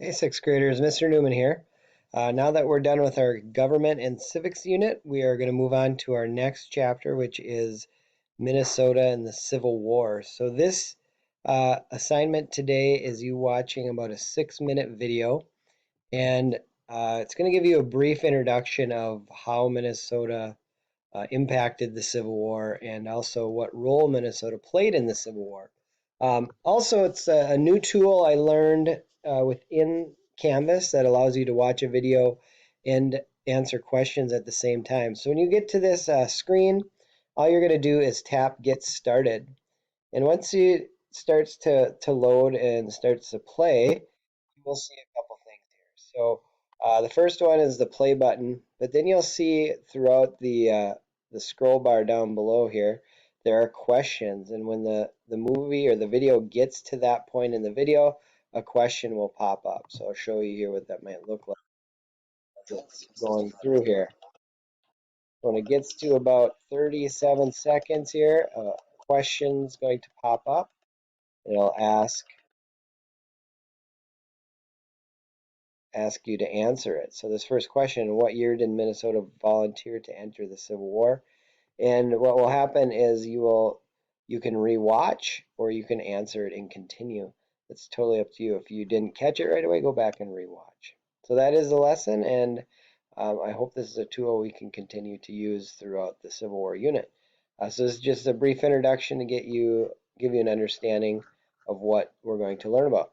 Hey, sixth graders, Mr. Newman here. Now that we're done with our government and civics unit, we are going to move on to our next chapter, which is Minnesota and the Civil War. So, this assignment today is you watching about a 6-minute video, and it's going to give you a brief introduction of how Minnesota impacted the Civil War and also what role Minnesota played in the Civil War. Also, it's a new tool I learned within Canvas that allows you to watch a video and answer questions at the same time. So when you get to this screen, all you're going to do is tap Get Started. And once it starts to load and starts to play, you will see a couple things here. So the first one is the play button, but then you'll see throughout the scroll bar down below here, there are questions. And when the movie or the video gets to that point in the video, a question will pop up. So I'll show you here what that might look like as it's going through here. When it gets to about 37 seconds here, a question's going to pop up. It'll ask you to answer it. So this first question, what year did Minnesota volunteer to enter the Civil War? And what will happen is you can rewatch or you can answer it and continue. It's totally up to you. If you didn't catch it right away, go back and rewatch. So that is the lesson, and I hope this is a tool we can continue to use throughout the Civil War unit. So this is just a brief introduction to give you an understanding of what we're going to learn about.